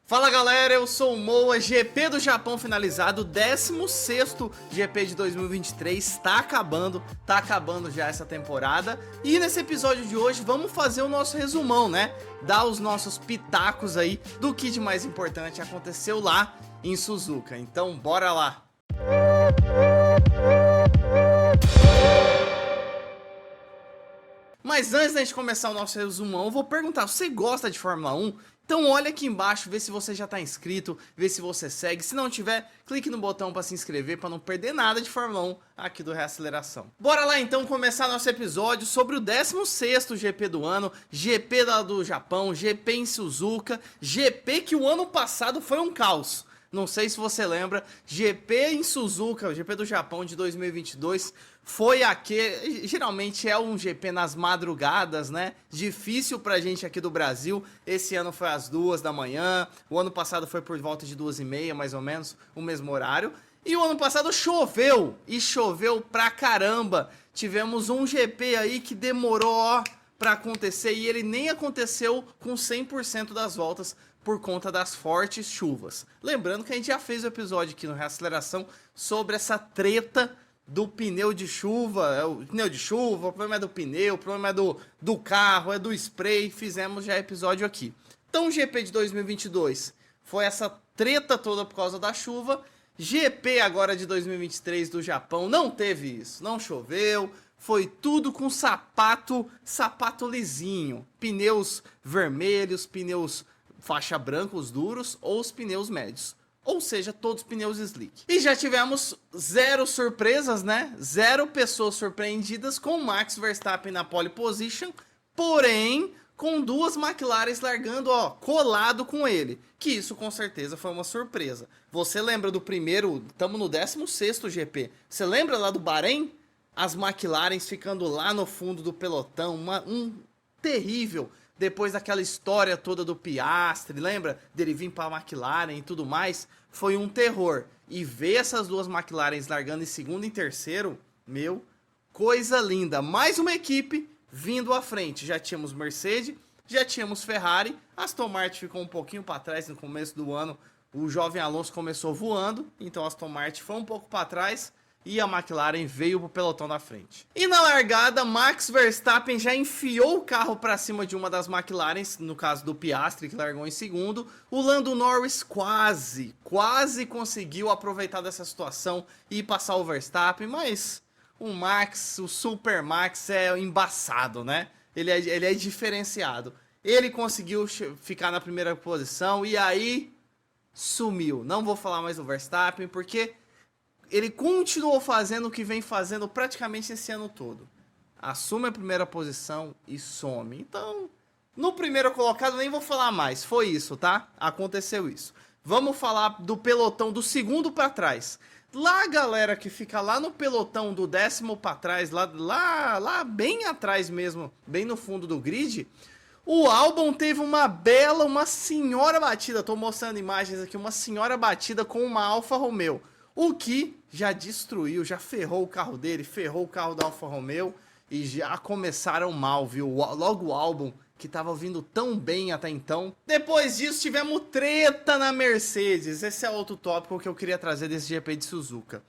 Fala galera, eu sou o Moa, GP do Japão finalizado, 16º GP de 2023, tá acabando já essa temporada. E nesse episódio de hoje vamos fazer o nosso resumão, né? Dar os nossos pitacos aí do que de mais importante aconteceu lá em Suzuka. Então bora lá! Mas antes da gente começar o nosso resumão, eu vou perguntar, você gosta de Fórmula 1? Então olha aqui embaixo, vê se você já tá inscrito, vê se você segue. Se não tiver, clique no botão para se inscrever para não perder nada de Fórmula 1 aqui do Reaceleração. Bora lá então começar nosso episódio sobre o 16º GP do ano, GP do Japão, GP em Suzuka, GP que o ano passado foi um caos. Não sei se você lembra, GP em Suzuka, o GP do Japão de 2022, foi aquele, geralmente é um GP nas madrugadas, né? Difícil pra gente aqui do Brasil. Esse ano foi às 2 da manhã, o ano passado foi por volta de 2h30, mais ou menos, o mesmo horário. E o ano passado choveu, e choveu pra caramba. Tivemos um GP aí que demorou pra acontecer, e ele nem aconteceu com 100% das voltas, por conta das fortes chuvas. Lembrando que a gente já fez o episódio aqui no Reaceleração sobre essa treta do pneu de chuva, o pneu de chuva, o problema é do pneu, o problema é do carro, é do spray, fizemos já episódio aqui. Então o GP de 2022 foi essa treta toda por causa da chuva. GP agora de 2023 do Japão não teve isso, não choveu, foi tudo com sapato lisinho, pneus vermelhos, pneus faixa branca, os duros, ou os pneus médios. Ou seja, todos pneus slick. E já tivemos zero surpresas, né? Zero pessoas surpreendidas com Max Verstappen na pole position, porém com duas McLarens largando, colado com ele. Que isso com certeza foi uma surpresa. Você lembra do primeiro, estamos no 16º GP. Você lembra lá do Bahrein? As McLarens ficando lá no fundo do pelotão, um terrível. Depois daquela história toda do Piastri, lembra? Dele vir para a McLaren e tudo mais, foi um terror. E ver essas duas McLarens largando em segundo e terceiro, meu, coisa linda. Mais uma equipe vindo à frente. Já tínhamos Mercedes, já tínhamos Ferrari, Aston Martin ficou um pouquinho para trás no começo do ano. O jovem Alonso começou voando, então Aston Martin foi um pouco para trás. E a McLaren veio pro pelotão da frente. E na largada, Max Verstappen já enfiou o carro para cima de uma das McLarens, no caso do Piastri, que largou em segundo. O Lando Norris quase conseguiu aproveitar dessa situação e passar o Verstappen, mas o Max, o Super Max é embaçado, né? Ele é diferenciado. Ele conseguiu ficar na primeira posição e aí sumiu. Não vou falar mais do Verstappen, porque ele continuou fazendo o que vem fazendo praticamente esse ano todo. Assume a primeira posição e some. Então, no primeiro colocado nem vou falar mais. Foi isso, tá? Aconteceu isso. Vamos falar do pelotão do segundo para trás. Lá a galera que fica lá no pelotão do 10º para trás, lá bem atrás mesmo, bem no fundo do grid, o Albon teve uma senhora batida. Tô mostrando imagens aqui, uma senhora batida com uma Alfa Romeo. O que já destruiu, já ferrou o carro dele, ferrou o carro da Alfa Romeo e já começaram mal, viu? Logo o Albon, que tava vindo tão bem até então. Depois disso, tivemos treta na Mercedes. Esse é outro tópico que eu queria trazer desse GP de Suzuka.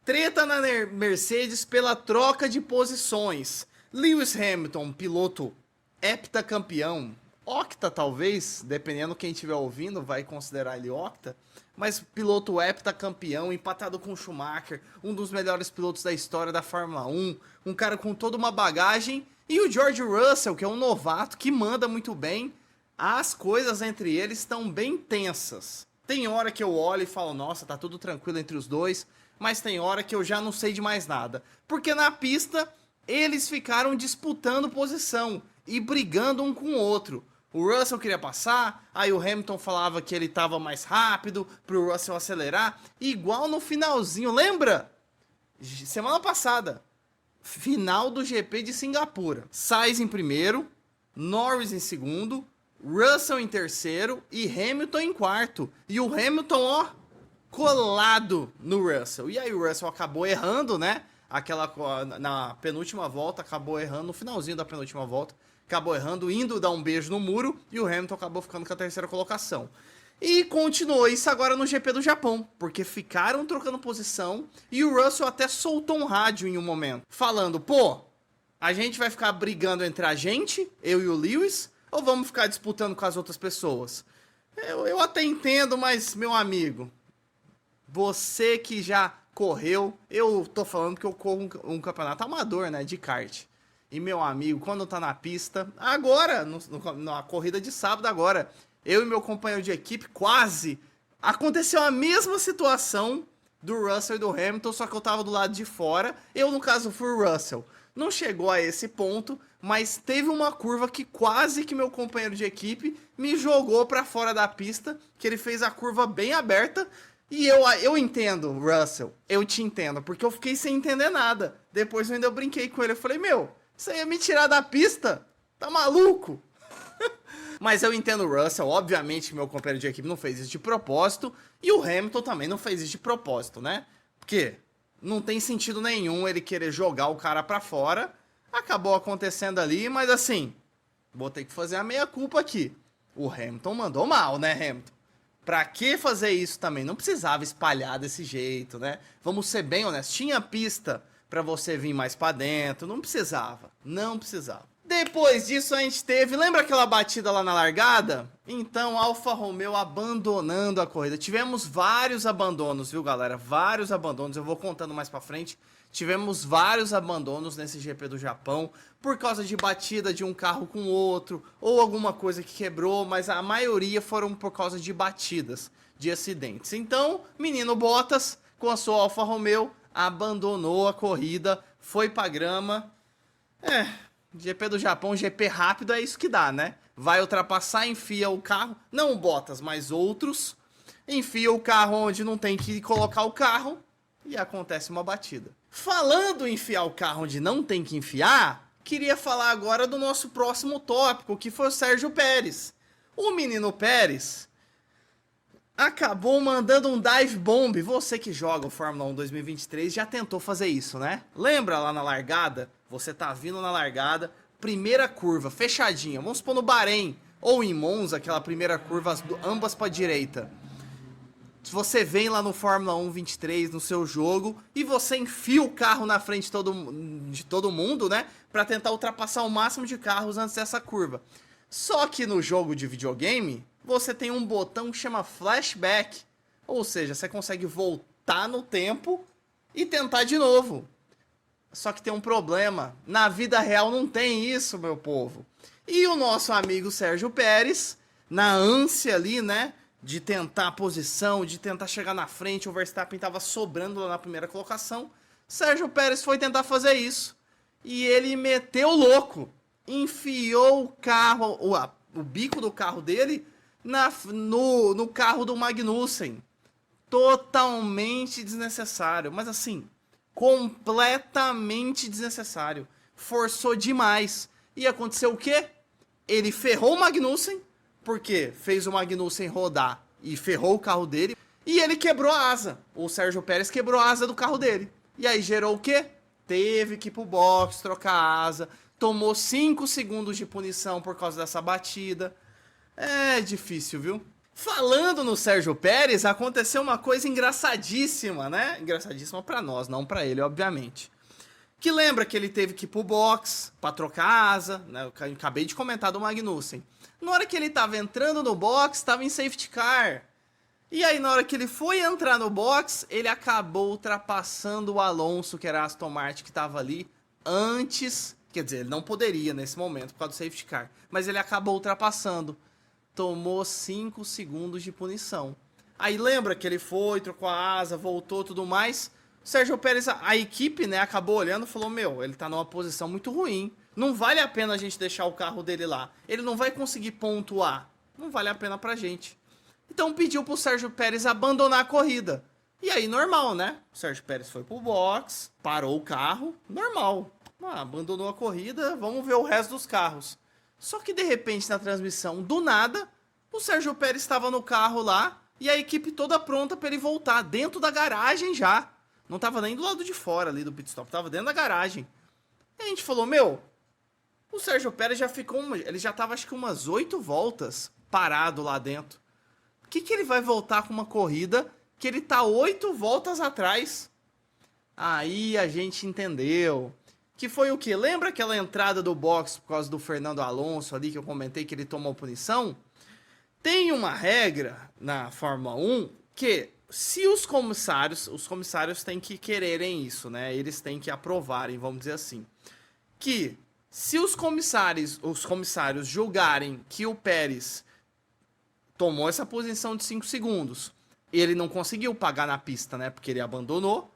Treta na Mercedes pela troca de posições. Lewis Hamilton, piloto heptacampeão, octa talvez, dependendo quem estiver ouvindo, vai considerar ele octa. Mas piloto heptacampeão, empatado com o Schumacher, um dos melhores pilotos da história da Fórmula 1, um cara com toda uma bagagem, e o George Russell, que é um novato, que manda muito bem. As coisas entre eles estão bem tensas. Tem hora que eu olho e falo, nossa, tá tudo tranquilo entre os dois, mas tem hora que eu já não sei de mais nada. Porque na pista, eles ficaram disputando posição e brigando um com o outro. O Russell queria passar, aí o Hamilton falava que ele estava mais rápido pro Russell acelerar, igual no finalzinho, lembra? Semana passada, final do GP de Singapura. Sainz em primeiro, Norris em segundo, Russell em terceiro e Hamilton em quarto. E o Hamilton, colado no Russell. E aí o Russell acabou errando, né? Na penúltima volta, acabou errando, no finalzinho da penúltima volta, acabou errando, indo dar um beijo no muro, e o Hamilton acabou ficando com a terceira colocação. E continuou isso agora no GP do Japão, porque ficaram trocando posição e o Russell até soltou um rádio em um momento, falando, pô, a gente vai ficar brigando entre a gente, eu e o Lewis, ou vamos ficar disputando com as outras pessoas? Eu até entendo, mas, meu amigo, você que já correu, eu tô falando que eu corro um campeonato amador, né, de kart. E, meu amigo, quando tá na pista, agora, na corrida de sábado agora, eu e meu companheiro de equipe quase aconteceu a mesma situação do Russell e do Hamilton, só que eu tava do lado de fora. Eu, no caso, fui o Russell. Não chegou a esse ponto, mas teve uma curva que quase que meu companheiro de equipe me jogou pra fora da pista, que ele fez a curva bem aberta. E eu entendo, Russell, eu te entendo, porque eu fiquei sem entender nada. Depois eu ainda brinquei com ele, eu falei, meu, você ia me tirar da pista? Tá maluco? Mas eu entendo o Russell, obviamente que meu companheiro de equipe não fez isso de propósito, e o Hamilton também não fez isso de propósito, né? Porque não tem sentido nenhum ele querer jogar o cara pra fora. Acabou acontecendo ali, mas assim, vou ter que fazer a meia-culpa aqui. O Hamilton mandou mal, né, Hamilton? Pra que fazer isso também? Não precisava espalhar desse jeito, né? Vamos ser bem honestos. Tinha pista pra você vir mais pra dentro. Não precisava. Não precisava. Depois disso a gente teve... Lembra aquela batida lá na largada? Então, Alfa Romeo abandonando a corrida. Tivemos vários abandonos, viu, galera? Vários abandonos. Eu vou contando mais pra frente. Tivemos vários abandonos nesse GP do Japão por causa de batida de um carro com outro ou alguma coisa que quebrou, mas a maioria foram por causa de batidas, de acidentes. Então, menino Bottas, com a sua Alfa Romeo, abandonou a corrida, foi pra grama. GP do Japão, GP rápido é isso que dá, né? Vai ultrapassar, enfia o carro, não o Bottas, mas outros, enfia o carro onde não tem que colocar o carro e acontece uma batida. Falando em enfiar o carro onde não tem que enfiar, queria falar agora do nosso próximo tópico, que foi o Sérgio Pérez. O menino Pérez acabou mandando um dive bomb. Você que joga o Fórmula 1 2023 já tentou fazer isso, né? Lembra lá na largada? Você tá vindo na largada, primeira curva, fechadinha. Vamos supor no Bahrein ou em Monza, aquela primeira curva, ambas pra direita. Se você vem lá no Fórmula 1 23 no seu jogo e você enfia o carro na frente de todo mundo, né? Pra tentar ultrapassar o máximo de carros antes dessa curva. Só que no jogo de videogame, você tem um botão que chama flashback. Ou seja, você consegue voltar no tempo e tentar de novo. Só que tem um problema. Na vida real não tem isso, meu povo. E o nosso amigo Sérgio Pérez, na ânsia ali, né? De tentar a posição, de tentar chegar na frente, o Verstappen estava sobrando lá na primeira colocação. Sérgio Pérez foi tentar fazer isso. E ele meteu o louco. Enfiou o carro, o bico do carro dele no carro do Magnussen. Totalmente desnecessário. Mas assim, completamente desnecessário. Forçou demais. E aconteceu o quê? Ele ferrou o Magnussen, porque fez o Magnussen rodar e ferrou o carro dele. E ele quebrou a asa. O Sérgio Pérez quebrou a asa do carro dele. E aí gerou o quê? Teve que ir pro box, trocar a asa. Tomou 5 segundos de punição por causa dessa batida. É difícil, viu? Falando no Sérgio Pérez, aconteceu uma coisa engraçadíssima, né? Engraçadíssima pra nós, não pra ele, obviamente. Que lembra que ele teve que ir pro box pra trocar a asa, né? Eu acabei de comentar do Magnussen. Na hora que ele tava entrando no box, tava em safety car. E aí, na hora que ele foi entrar no box, ele acabou ultrapassando o Alonso, que era a Aston Martin, que tava ali antes. Quer dizer, ele não poderia nesse momento por causa do safety car. Mas ele acabou ultrapassando. Tomou 5 segundos de punição. Aí lembra que ele foi, trocou a asa, voltou, tudo mais. O Sérgio Pérez, a equipe, né, acabou olhando e falou, meu, ele tá numa posição muito ruim. Não vale a pena a gente deixar o carro dele lá. Ele não vai conseguir pontuar. Não vale a pena pra gente. Então pediu pro Sérgio Pérez abandonar a corrida. E aí, normal, né? O Sérgio Pérez foi pro box, parou o carro, normal. Abandonou a corrida, vamos ver o resto dos carros. Só que de repente na transmissão, do nada, o Sérgio Pérez estava no carro lá e a equipe toda pronta para ele voltar, dentro da garagem já. Não tava nem do lado de fora ali do pit stop, tava dentro da garagem. E a gente falou, meu, o Sérgio Pérez já ficou, ele já tava acho que umas 8 voltas parado lá dentro. Por que ele vai voltar com uma corrida que ele tá 8 voltas atrás? Aí a gente entendeu. Que foi o quê? Lembra aquela entrada do box por causa do Fernando Alonso ali que eu comentei que ele tomou punição? Tem uma regra na Fórmula 1 que se os comissários têm que quererem isso, né? Eles têm que aprovarem, vamos dizer assim. Que se os comissários julgarem que o Pérez tomou essa posição de 5 segundos, ele não conseguiu pagar na pista, né? Porque ele abandonou.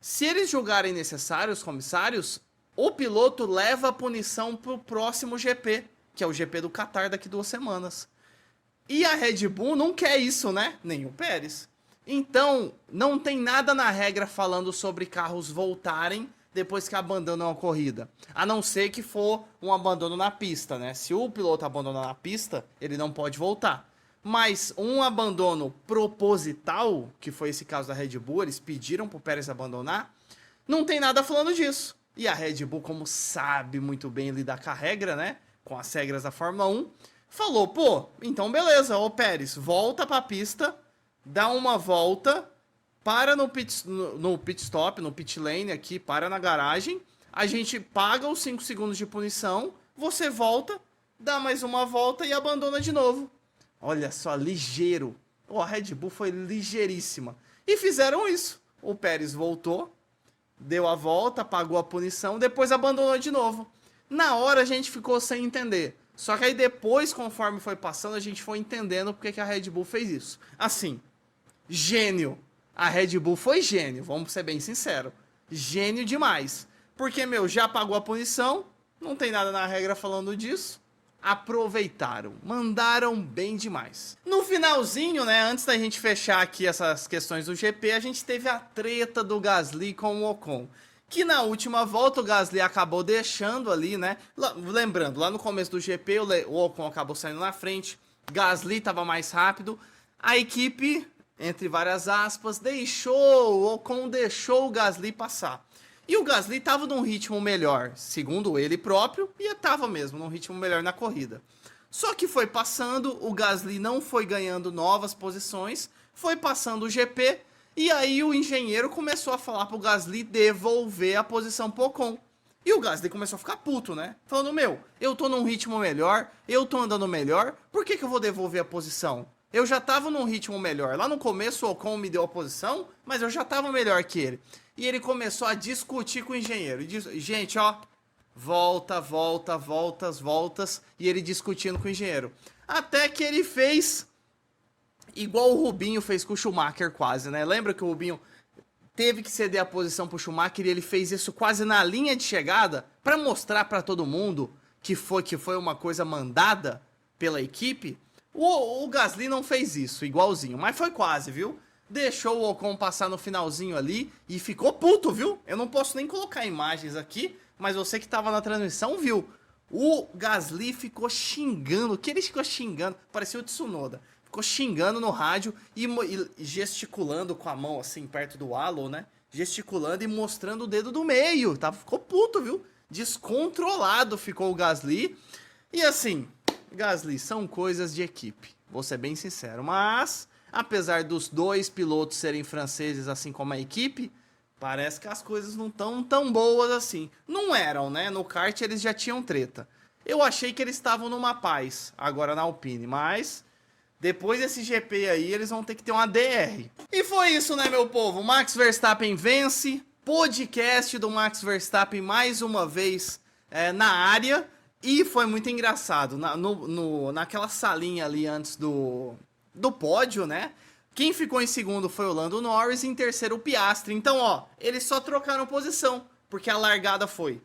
Se eles julgarem necessário, os comissários, o piloto leva a punição pro próximo GP, que é o GP do Qatar daqui 2 semanas. E a Red Bull não quer isso, né? Nem o Pérez. Então, não tem nada na regra falando sobre carros voltarem depois que abandonam a corrida. A não ser que for um abandono na pista, né? Se o piloto abandonar na pista, ele não pode voltar. Mas um abandono proposital, que foi esse caso da Red Bull, eles pediram pro Pérez abandonar, não tem nada falando disso. E a Red Bull, como sabe muito bem lidar com a regra, né? Com as regras da Fórmula 1, falou, pô, então beleza, ô Pérez, volta pra pista, dá uma volta, para no pit stop, no pit lane aqui, para na garagem, a gente paga os 5 segundos de punição, você volta, dá mais uma volta e abandona de novo. Olha só, ligeiro. Oh, a Red Bull foi ligeiríssima. E fizeram isso. O Pérez voltou, deu a volta, pagou a punição, depois abandonou de novo. Na hora a gente ficou sem entender. Só que aí depois, conforme foi passando, a gente foi entendendo porque que a Red Bull fez isso. Assim, gênio. A Red Bull foi gênio, vamos ser bem sinceros. Gênio demais. Porque, já pagou a punição, não tem nada na regra falando disso. Aproveitaram, mandaram bem demais. No finalzinho, né, antes da gente fechar aqui essas questões do GP, a gente teve a treta do Gasly com o Ocon. Que na última volta o Gasly acabou deixando ali, né? Lembrando, lá no começo do GP o Ocon acabou saindo na frente, Gasly estava mais rápido, a equipe, entre várias aspas, o Ocon deixou o Gasly passar. E o Gasly estava num ritmo melhor, segundo ele próprio, e estava mesmo num ritmo melhor na corrida. Só que foi passando, o Gasly não foi ganhando novas posições, foi passando o GP, e aí o engenheiro começou a falar pro Gasly devolver a posição pro Ocon. E o Gasly começou a ficar puto, né? Falando, eu tô num ritmo melhor, eu tô andando melhor, por que eu vou devolver a posição? Eu já tava num ritmo melhor. Lá no começo o Ocon me deu a posição, mas eu já tava melhor que ele. E ele começou a discutir com o engenheiro. Gente, ó, voltas. E ele discutindo com o engenheiro. Até que ele fez igual o Rubinho fez com o Schumacher quase, né? Lembra que o Rubinho teve que ceder a posição pro Schumacher e ele fez isso quase na linha de chegada para mostrar para todo mundo que foi uma coisa mandada pela equipe? O Gasly não fez isso, igualzinho, mas foi quase, viu? Deixou o Ocon passar no finalzinho ali e ficou puto, viu? Eu não posso nem colocar imagens aqui, mas você que tava na transmissão viu. O Gasly ficou xingando, o que ele ficou xingando? Parecia o Tsunoda. Ficou xingando no rádio e gesticulando com a mão assim, perto do halo, né? Gesticulando e mostrando o dedo do meio, tá? Ficou puto, viu? Descontrolado ficou o Gasly. E assim, Gasly, são coisas de equipe, vou ser bem sincero, mas apesar dos dois pilotos serem franceses, assim como a equipe, parece que as coisas não estão tão boas assim. Não eram, né? No kart eles já tinham treta. Eu achei que eles estavam numa paz, agora na Alpine, mas depois desse GP aí, eles vão ter que ter uma DR. E foi isso, né, meu povo? Max Verstappen vence, podcast do Max Verstappen mais uma vez na área. E foi muito engraçado, naquela salinha ali antes do pódio, né? Quem ficou em segundo foi o Lando Norris e em terceiro o Piastri. Então, ó, eles só trocaram posição, porque a largada foi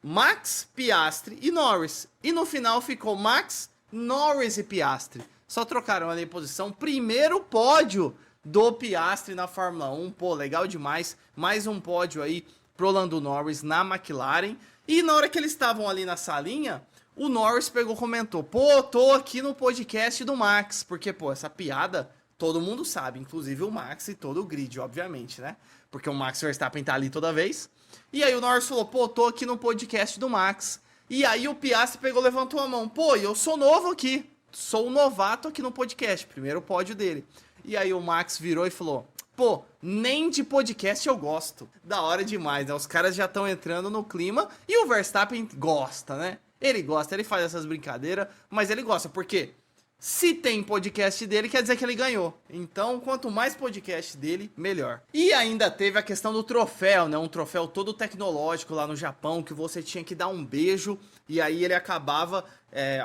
Max, Piastri e Norris. E no final ficou Max, Norris e Piastri. Só trocaram ali posição. Primeiro pódio do Piastri na Fórmula 1. Pô, legal demais. Mais um pódio aí pro Lando Norris na McLaren. E na hora que eles estavam ali na salinha, o Norris pegou e comentou: pô, tô aqui no podcast do Max. Porque, pô, essa piada todo mundo sabe, inclusive o Max e todo o grid, obviamente, né? Porque o Max Verstappen tá ali toda vez. E aí o Norris falou: pô, tô aqui no podcast do Max. E aí o Piastri pegou, levantou a mão: pô, eu sou novo aqui. sou novato aqui no podcast, primeiro pódio dele. E aí o Max virou e falou, pô, nem de podcast eu gosto. Da hora demais, né? Os caras já estão entrando no clima e o Verstappen gosta, né? Ele gosta, ele faz essas brincadeiras, mas ele gosta, porque se tem podcast dele, quer dizer que ele ganhou. Então, quanto mais podcast dele, melhor. E ainda teve a questão do troféu, né? Um troféu todo tecnológico lá no Japão, que você tinha que dar um beijo, e aí ele acabava,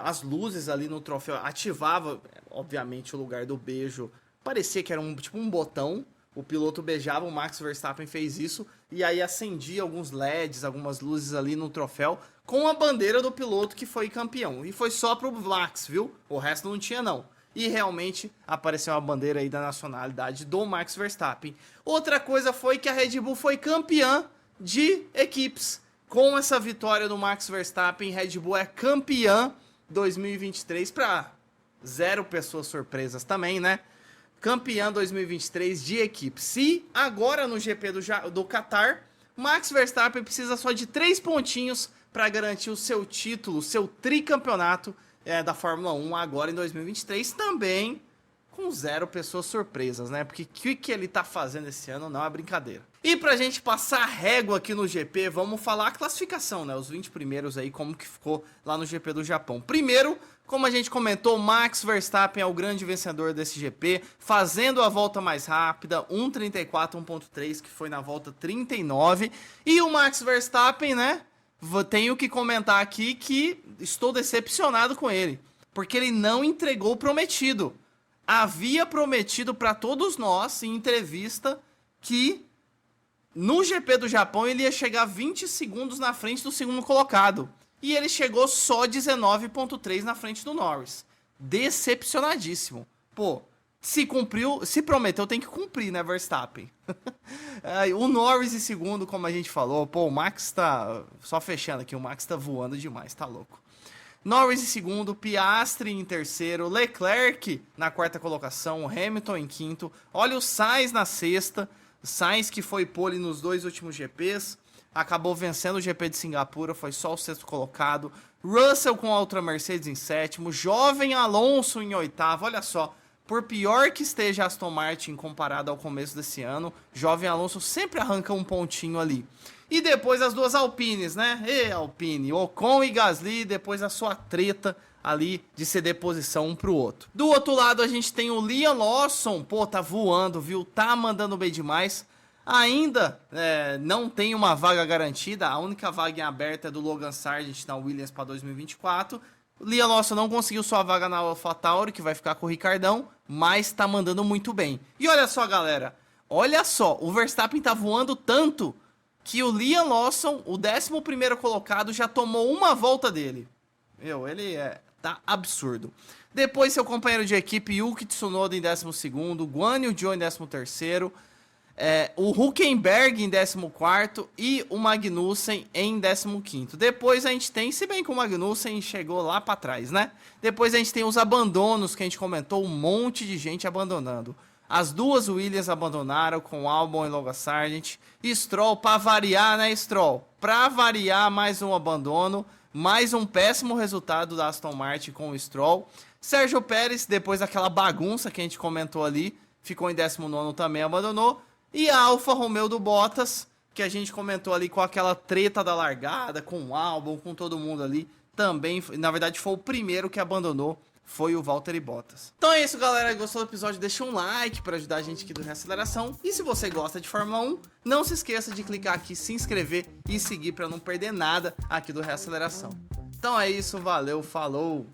as luzes ali no troféu, ativava, obviamente, o lugar do beijo. Parecia que era tipo um botão, o piloto beijava, o Max Verstappen fez isso, e aí acendia alguns LEDs, algumas luzes ali no troféu, com a bandeira do piloto que foi campeão. E foi só pro Max, viu? O resto não tinha, não. E realmente apareceu a bandeira aí da nacionalidade do Max Verstappen. Outra coisa foi que a Red Bull foi campeã de equipes. Com essa vitória do Max Verstappen, Red Bull é campeã 2023 para 0 pessoas surpresas também, né? Campeã 2023 de equipes. E agora no GP do Qatar, Max Verstappen precisa só de 3 pontinhos para garantir o seu título, seu tricampeonato da Fórmula 1 agora em 2023, também com 0 pessoas surpresas, né? Porque o que ele tá fazendo esse ano não é brincadeira. E pra gente passar a régua aqui no GP, vamos falar a classificação, né? Os 20 primeiros aí, como que ficou lá no GP do Japão. Primeiro, como a gente comentou, Max Verstappen é o grande vencedor desse GP, fazendo a volta mais rápida, 1:34, 1.3, que foi na volta 39. E o Max Verstappen, né? Tenho que comentar aqui que estou decepcionado com ele, porque ele não entregou o prometido. Havia prometido para todos nós, em entrevista, que no GP do Japão ele ia chegar 20 segundos na frente do segundo colocado. E ele chegou só 19.3 na frente do Norris. Decepcionadíssimo. Pô, se cumpriu, se prometeu, tem que cumprir, né, Verstappen? O Norris em segundo, como a gente falou, pô, o Max tá, só fechando aqui, o Max tá voando demais, tá louco. Norris em segundo, Piastri em terceiro, Leclerc na quarta colocação, Hamilton em quinto, olha o Sainz na sexta, Sainz que foi pole nos 2 últimos GPs, acabou vencendo o GP de Singapura, foi só o sexto colocado, Russell com a outra Mercedes em sétimo, jovem Alonso em oitavo, olha só, por pior que esteja Aston Martin comparado ao começo desse ano, jovem Alonso sempre arranca um pontinho ali. E depois as duas Alpines, né? Alpine, Ocon e Gasly, depois a sua treta ali de ceder posição um pro outro. Do outro lado a gente tem o Liam Lawson, pô, tá voando, viu? Tá mandando bem demais. Ainda não tem uma vaga garantida, a única vaga em aberta é do Logan Sargent na Williams para 2024. Liam Lawson não conseguiu sua vaga na AlphaTauri, que vai ficar com o Ricardão, mas tá mandando muito bem. E olha só, galera, olha só, o Verstappen tá voando tanto que o Liam Lawson, o 11º colocado, já tomou uma volta dele. Ele tá absurdo. Depois seu companheiro de equipe, Yuki Tsunoda em 12º, Guan Yu Zhou em 13º, o Hülkenberg em 14º e o Magnussen em 15º. Depois a gente tem, se bem que o Magnussen chegou lá para trás, né? Depois a gente tem os abandonos que a gente comentou, um monte de gente abandonando. As duas Williams abandonaram com Albon e Logan Sargent. Stroll, para variar, né, Stroll? Para variar, mais um abandono. Mais um péssimo resultado da Aston Martin com o Stroll. Sérgio Pérez, depois daquela bagunça que a gente comentou ali, ficou em 19º também, abandonou. E a Alfa Romeo do Bottas, que a gente comentou ali com aquela treta da largada, com o Albon, com todo mundo ali, também, na verdade, foi o primeiro que abandonou. Foi o Valtteri Bottas. Então é isso, galera. Gostou do episódio? Deixa um like para ajudar a gente aqui do Reaceleração. E se você gosta de Fórmula 1, não se esqueça de clicar aqui, se inscrever e seguir para não perder nada aqui do Reaceleração. Então é isso, valeu, falou!